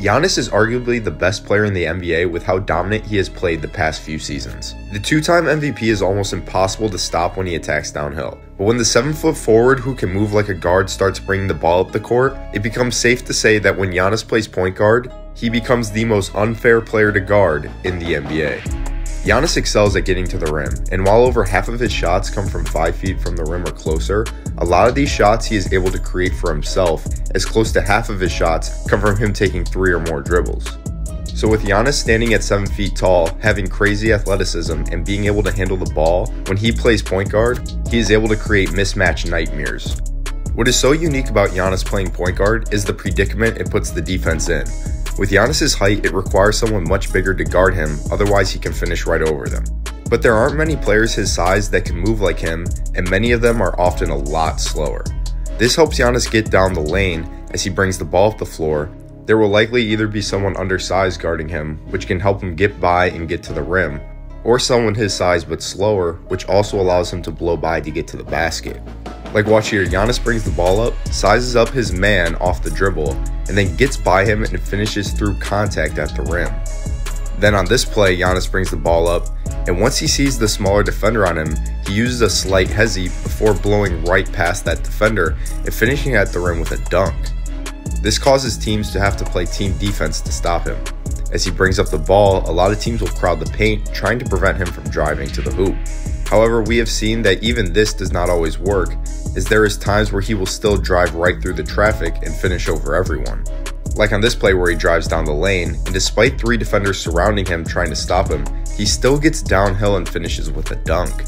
Giannis is arguably the best player in the NBA with how dominant he has played the past few seasons. The two-time MVP is almost impossible to stop when he attacks downhill, but when the 7-foot forward who can move like a guard starts bringing the ball up the court, it becomes safe to say that when Giannis plays point guard, he becomes the most unfair player to guard in the NBA. Giannis excels at getting to the rim, and while over half of his shots come from 5 feet from the rim or closer, a lot of these shots he is able to create for himself, as close to half of his shots come from him taking 3 or more dribbles. So with Giannis standing at 7 feet tall, having crazy athleticism, and being able to handle the ball, when he plays point guard, he is able to create mismatch nightmares. What is so unique about Giannis playing point guard is the predicament it puts the defense in. With Giannis's height, it requires someone much bigger to guard him, otherwise he can finish right over them. But there aren't many players his size that can move like him, and many of them are often a lot slower. This helps Giannis get down the lane as he brings the ball up the floor. There will likely either be someone undersized guarding him, which can help him get by and get to the rim, or someone his size but slower, which also allows him to blow by to get to the basket. Like watch here, Giannis brings the ball up, sizes up his man off the dribble, and then gets by him and finishes through contact at the rim. Then on this play, Giannis brings the ball up, and once he sees the smaller defender on him, he uses a slight hesi before blowing right past that defender and finishing at the rim with a dunk. This causes teams to have to play team defense to stop him. As he brings up the ball, a lot of teams will crowd the paint, trying to prevent him from driving to the hoop. However, we have seen that even this does not always work, as there is times where he will still drive right through the traffic and finish over everyone. Like on this play where he drives down the lane, and despite 3 defenders surrounding him trying to stop him, he still gets downhill and finishes with a dunk.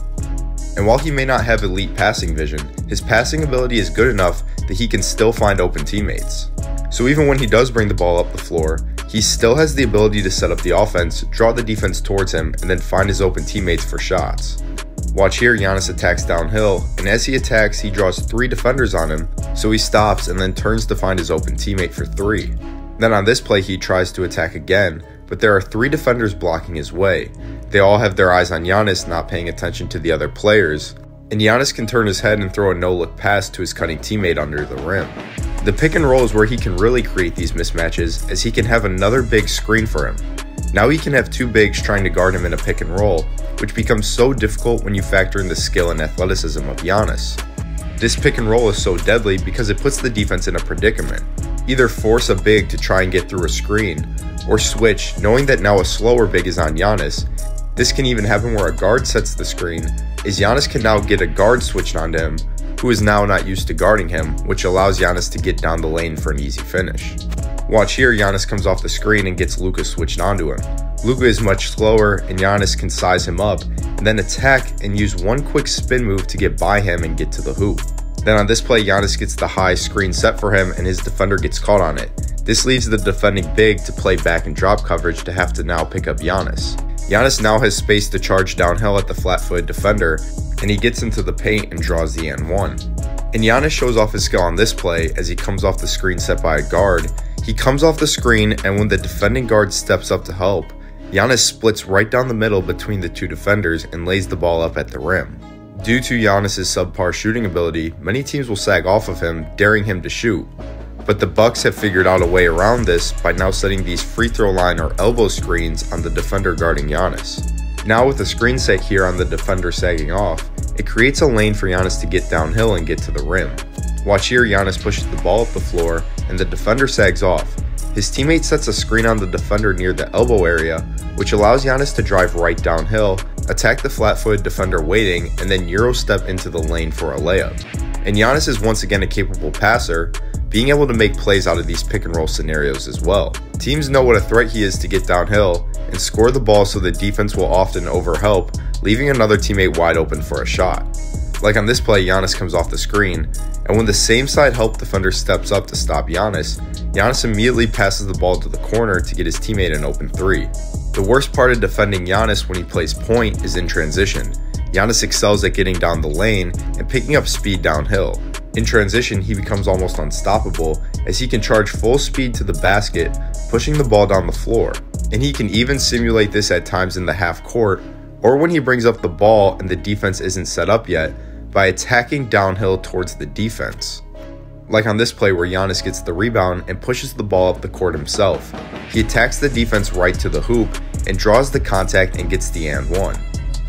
And while he may not have elite passing vision, his passing ability is good enough that he can still find open teammates. So even when he does bring the ball up the floor, he still has the ability to set up the offense, draw the defense towards him, and then find his open teammates for shots. Watch here, Giannis attacks downhill, and as he attacks, he draws 3 defenders on him, so he stops and then turns to find his open teammate for 3. Then on this play, he tries to attack again, but there are 3 defenders blocking his way. They all have their eyes on Giannis, not paying attention to the other players, and Giannis can turn his head and throw a no-look pass to his cutting teammate under the rim. The pick and roll is where he can really create these mismatches, as he can have another big screen for him. Now he can have 2 bigs trying to guard him in a pick and roll, which becomes so difficult when you factor in the skill and athleticism of Giannis. This pick and roll is so deadly because it puts the defense in a predicament. Either force a big to try and get through a screen, or switch, knowing that now a slower big is on Giannis. This can even happen where a guard sets the screen, as Giannis can now get a guard switched onto him, who is now not used to guarding him, which allows Giannis to get down the lane for an easy finish. Watch here, Giannis comes off the screen and gets Luka switched onto him. Luka is much slower, and Giannis can size him up, and then attack and use one quick spin move to get by him and get to the hoop. Then on this play, Giannis gets the high screen set for him, and his defender gets caught on it. This leaves the defending big to play back and drop coverage to have to now pick up Giannis. Giannis now has space to charge downhill at the flat-footed defender, and he gets into the paint and draws the and one. And Giannis shows off his skill on this play as he comes off the screen set by a guard. He comes off the screen, and when the defending guard steps up to help, Giannis splits right down the middle between the 2 defenders and lays the ball up at the rim. Due to Giannis' subpar shooting ability, many teams will sag off of him, daring him to shoot. But the Bucks have figured out a way around this by now setting these free throw line or elbow screens on the defender guarding Giannis. Now with the screen set here on the defender sagging off, it creates a lane for Giannis to get downhill and get to the rim. Watch here, Giannis pushes the ball up the floor, and the defender sags off. His teammate sets a screen on the defender near the elbow area, which allows Giannis to drive right downhill, attack the flat-footed defender waiting, and then Euro step into the lane for a layup. And Giannis is once again a capable passer, being able to make plays out of these pick and roll scenarios as well. Teams know what a threat he is to get downhill and score the ball, so the defense will often overhelp, leaving another teammate wide open for a shot. Like on this play, Giannis comes off the screen, and when the same side help defender steps up to stop Giannis, Giannis immediately passes the ball to the corner to get his teammate an open 3. The worst part of defending Giannis when he plays point is in transition. Giannis excels at getting down the lane and picking up speed downhill. In transition, he becomes almost unstoppable, as he can charge full speed to the basket, pushing the ball down the floor. And he can even simulate this at times in the half court, or when he brings up the ball and the defense isn't set up yet, by attacking downhill towards the defense. Like on this play where Giannis gets the rebound and pushes the ball up the court himself. He attacks the defense right to the hoop and draws the contact and gets the and one.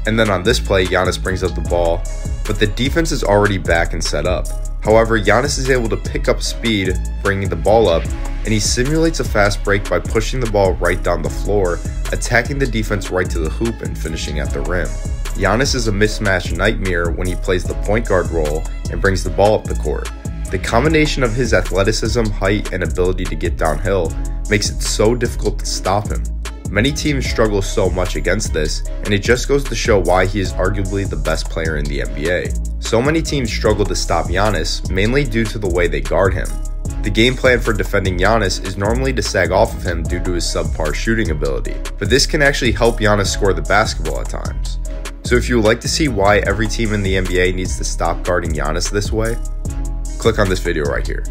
And then on this play, Giannis brings up the ball, but the defense is already back and set up. However, Giannis is able to pick up speed, bringing the ball up, and he simulates a fast break by pushing the ball right down the floor, attacking the defense right to the hoop and finishing at the rim. Giannis is a mismatch nightmare when he plays the point guard role and brings the ball up the court. The combination of his athleticism, height, and ability to get downhill makes it so difficult to stop him. Many teams struggle so much against this, and it just goes to show why he is arguably the best player in the NBA. So many teams struggle to stop Giannis, mainly due to the way they guard him. The game plan for defending Giannis is normally to sag off of him due to his subpar shooting ability, but this can actually help Giannis score the basketball at times. So if you would like to see why every team in the NBA needs to stop guarding Giannis this way, click on this video right here.